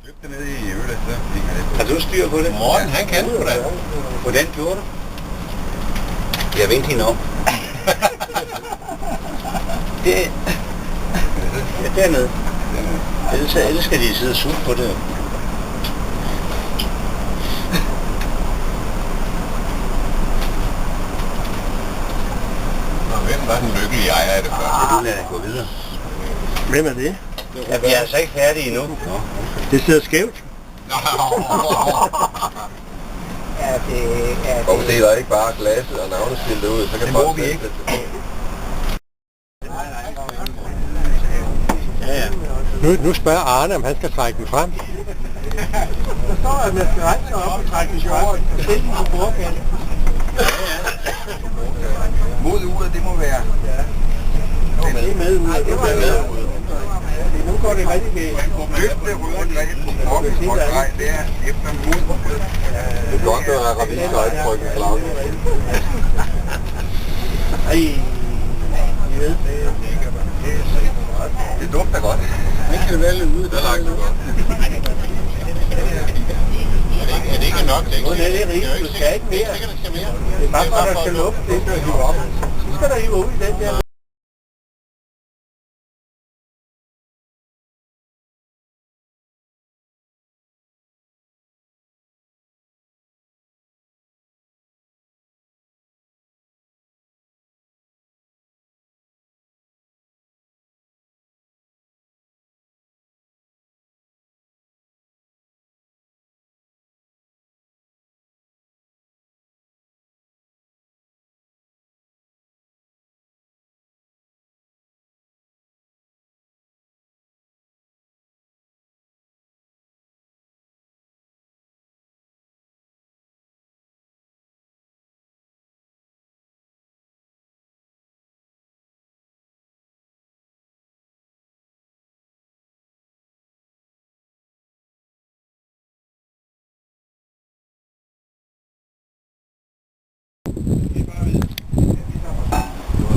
Løb det ned i øvrigt, så hænger det. Har du styr på det? Morten, han kan sgu da. Hvordan gjorde du? Jeg vendte hende om. Det er dernede. Ellers skal de sidde og suge på det. Hvem var den lykkelige ejer af det før? Nu lader jeg gå videre. Hvem er det? Ja, vi er altså ikke færdige endnu. Nå. Det sidder skævt. Og se, der er ikke bare glasset og navneskilt ud, så kan det folk må vi ikke. Ja. Nu spørger Arne, om han skal trække den frem. Der står, at man skal rejse sig op og trække den over. Sæt den på bordkanten. Mod uret, det må være. Det er med uret. Det er med uret. Nu går det rigtig ved. Løft det røde greb på kroppen på drej der efter mod. Det er godt, at Ravine og ikke trykke slag. Ej, det dufter godt. den kan det være lidt ude. Det er lagt godt. Er det ikke nok? Det er rigtigt. Du skal ikke mere. Det er bare for, at der skal luft. Det skal hive op. Så skal der hive ud i den der.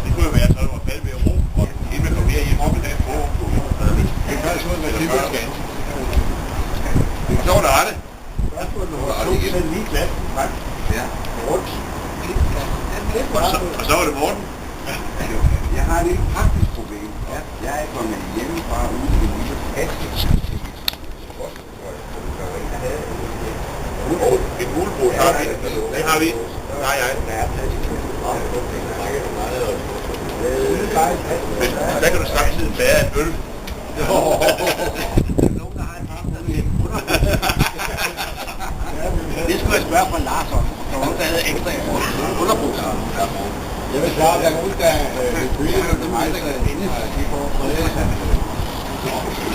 Det kunne jo være, så der var fald ved ro, og inden man kom herhjemme op i dag på. Det kan altså være det, der skal. Så var det Arne. Så lige glat. Ja. Rundt. Og så var det Morten. Jeg har et lidt praktisk problem. Jeg er kommet hjemmefra ude i en lille kasse. Et mulebrud har vi. Det har vi. Nej, nej. Men der kan du samtidig bære en øl. Det skulle jeg spørge fra Larsson. Der var nogen, der havde ekstra underbukser. Jeg vil klare, at der er nogen, der bygger til mig, der kan finde de får fred.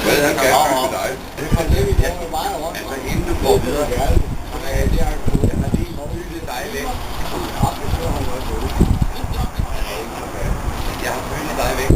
Hvad er det, for dig? Det er det, vi går meget rundt. Altså inden du går videre. Det har lige bygget dig væk. Jeg har følt dig væk.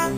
Der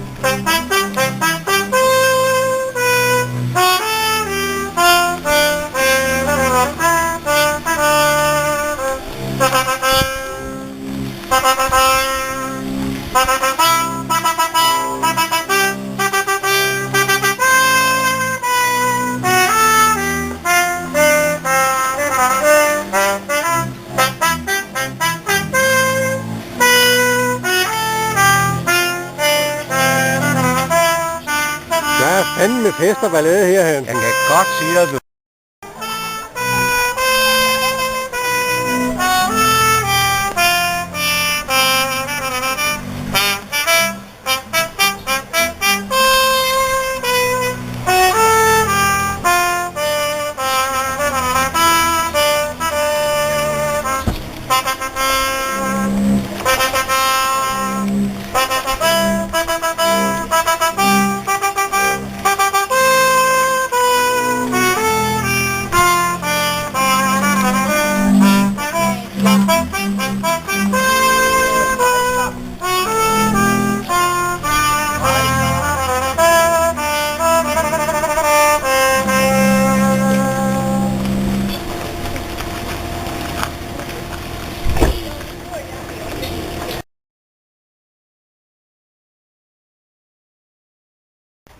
er fandme fest og ballade herhen. Jeg kan godt sige dig, du.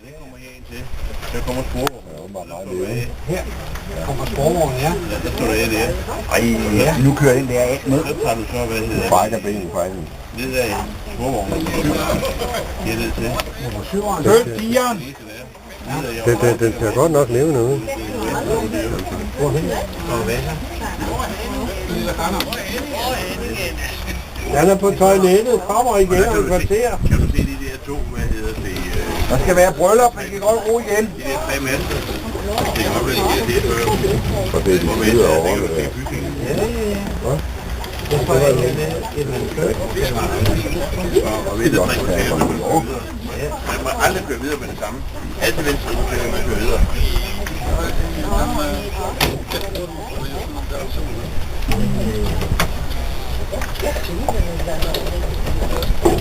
Det kommer herind til. Der kommer sporvognen. Her kommer sporvognen, ja. Ja, der står der et der. Ej, nu kører den der af ned. Så tager du så, hvad hedder det? Brækker benet fra den. Ned af sporvognen. Giver ned til. Følg digeren. Den ser godt nok levende ud. Han er på toilettet, kommer igen om et kvarter. Kan du se de der to, hvad hedder det? Der skal være bryllup, man kan godt ro igen. De der tre master. Det kan godt være, de der før. Og det er de skider over det der. Og ved det, man må aldrig køre videre med det samme. Altid venstre, så man køre videre.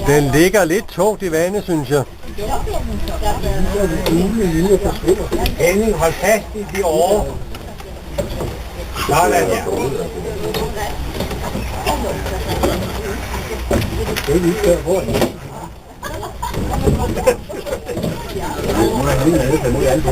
Den ligger lidt tungt i vandet, synes jeg. Henning, hold fast i de år. Sådan, ja. Det er lige der, hvor den. Nu er han lige nede, så nu er han på.